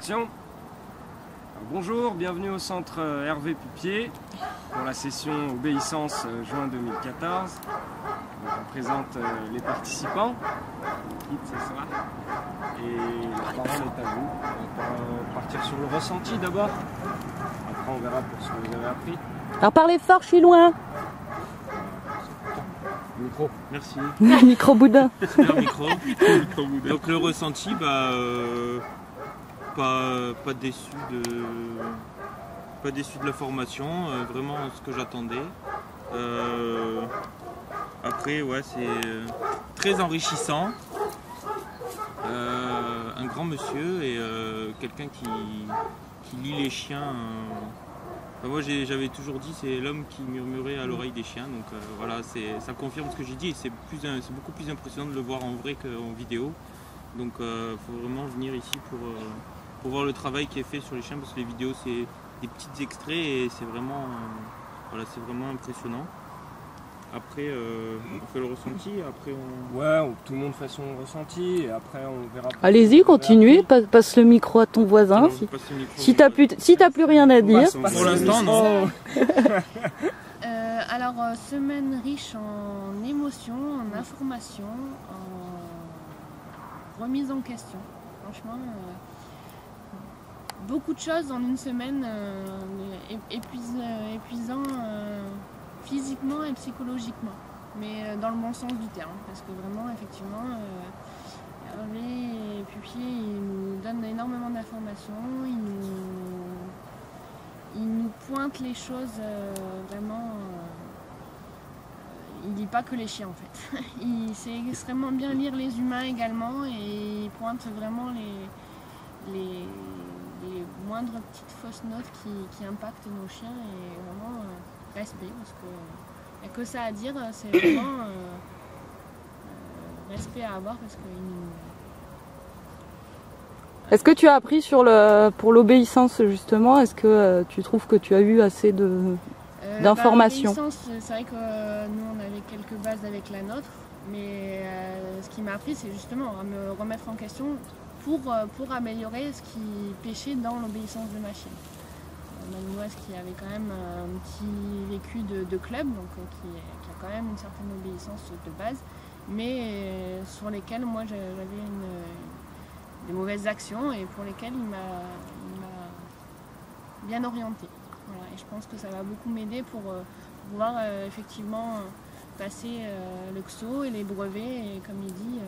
Action. Alors, bonjour, bienvenue au centre Hervé Pupier pour la session Obéissance juin 2014. Donc, on présente les participants qui quittent ce soir et la parole est à vous. On va partir sur le ressenti d'abord, après on verra pour ce que vous avez appris. Alors parlez fort, je suis loin. Micro, merci. Micro boudin. Super micro. Donc le ressenti, pas déçu de la formation, vraiment ce que j'attendais. Après, ouais, c'est très enrichissant. Un grand monsieur et quelqu'un qui lit les chiens. Moi j'avais toujours dit c'est l'homme qui murmurait à l'oreille des chiens, donc voilà, ça confirme ce que j'ai dit et c'est beaucoup plus impressionnant de le voir en vrai qu'en vidéo. Donc faut vraiment venir ici pour voir le travail qui est fait sur les chiens, parce que les vidéos c'est des petits extraits et c'est vraiment, voilà, c'est vraiment impressionnant. Après on fait le ressenti, après on... Ouais, tout le monde fait son ressenti et après on verra. Allez-y, continuez, passe le micro à ton voisin. Si t'as plus rien à dire. Pour l'instant, non. Alors, semaine riche en émotions, en informations, en remise en question. Franchement, beaucoup de choses en une semaine, épuisant physiquement et psychologiquement, mais dans le bon sens du terme, parce que vraiment, effectivement, Hervé Pupier, il nous donne énormément d'informations, il nous pointe les choses vraiment. Il lit pas que les chiens en fait. Il sait extrêmement bien lire les humains également et il pointe vraiment les moindres petites fausses notes qui impactent nos chiens et vraiment respect, parce qu'il n'y a que ça à dire, c'est vraiment respect à avoir parce que Est-ce que tu as appris pour l'obéissance justement? Est-ce que tu trouves que tu as eu assez d'informations? C'est vrai que nous on avait quelques bases avec la nôtre, mais ce qui m'a appris c'est justement à me remettre en question pour améliorer ce qui pêchait dans l'obéissance de ma chienne. Malinoise qui avait quand même un petit vécu de club, donc qui a quand même une certaine obéissance de base, mais sur lesquelles moi j'avais des mauvaises actions et pour lesquelles il m'a bien orientée. Voilà, et je pense que ça va beaucoup m'aider pour pouvoir effectivement passer le XO et les brevets, et comme il dit,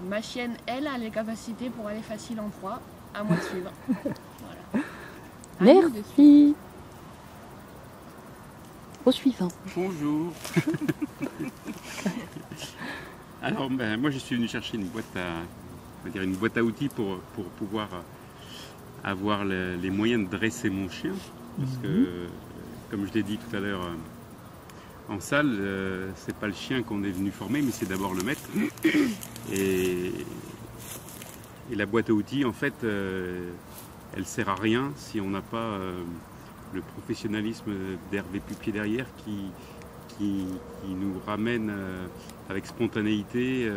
ma chienne, elle, a les capacités pour aller facile en proie, à moi de suivre. Voilà. Merci. Au suivant. Bonjour. Alors, moi, je suis venu chercher une boîte à outils pour pouvoir avoir les moyens de dresser mon chien. Parce que, comme je l'ai dit tout à l'heure en salle, c'est pas le chien qu'on est venu former, mais c'est d'abord le maître. Et la boîte à outils, en fait, elle sert à rien si on n'a pas le professionnalisme d'Hervé Pupier derrière qui nous ramène avec spontanéité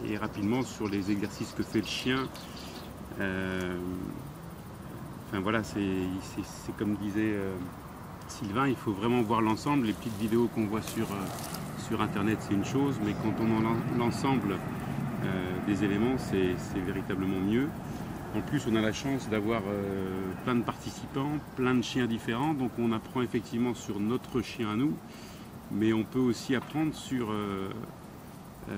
et rapidement sur les exercices que fait le chien. Enfin voilà, c'est comme disait Sylvain, il faut vraiment voir l'ensemble. Les petites vidéos qu'on voit sur internet c'est une chose, mais quand on a l'ensemble des éléments, c'est véritablement mieux. En plus, on a la chance d'avoir plein de participants, plein de chiens différents, donc on apprend effectivement sur notre chien à nous, mais on peut aussi apprendre sur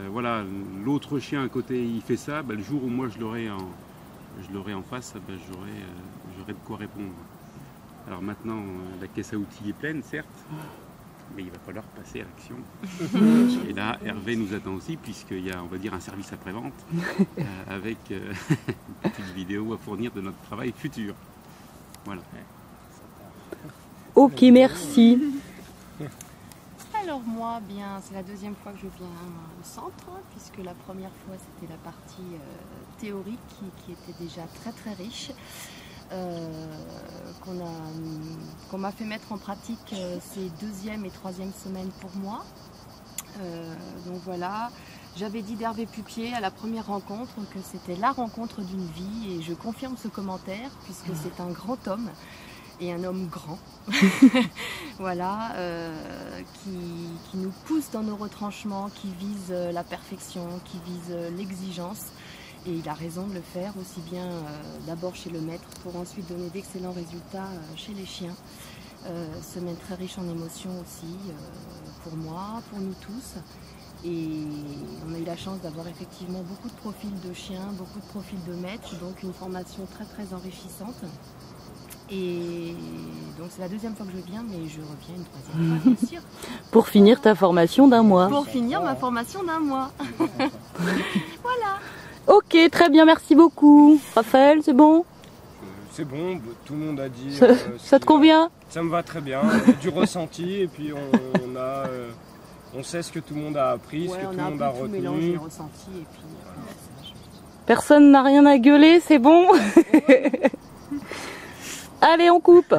voilà, l'autre chien à côté, il fait ça, le jour où moi je l'aurai en face, j'aurai de quoi répondre. Alors maintenant, la caisse à outils est pleine, certes, mais il va falloir passer à l'action. Et là, Hervé nous attend aussi, puisqu'il y a, on va dire, un service après-vente avec une petite vidéo à fournir de notre travail futur. Voilà. Ok, merci. Alors moi, c'est la deuxième fois que je viens au centre, puisque la première fois c'était la partie théorique qui était déjà très très riche, qu'on m'a fait mettre en pratique ces deuxième et troisième semaines pour moi. Donc voilà, J'avais dit d'Hervé Pupier à la première rencontre que c'était la rencontre d'une vie et je confirme ce commentaire puisque c'est un grand homme et un homme grand, voilà, qui nous pousse dans nos retranchements, qui vise la perfection, qui vise l'exigence. Et il a raison de le faire, aussi bien d'abord chez le maître pour ensuite donner d'excellents résultats chez les chiens. Semaine très riche en émotions aussi, pour moi, pour nous tous. Et on a eu la chance d'avoir effectivement beaucoup de profils de chiens, beaucoup de profils de maîtres, donc une formation très très enrichissante. Et donc c'est la deuxième fois que je viens, mais je reviens une troisième fois, bien sûr. Pour finir ta formation d'un mois. Pour finir ma formation d'un mois. Voilà. Ok, très bien, merci beaucoup. Raphaël, c'est bon? C'est bon, tout le monde a dit... Ça te convient? Ça me va très bien, il y a du ressenti et puis on sait ce que tout le monde a appris, ce que tout le monde a retenu. Mélangé, ressenti et puis... Personne n'a rien à gueuler, c'est bon? Allez, on coupe.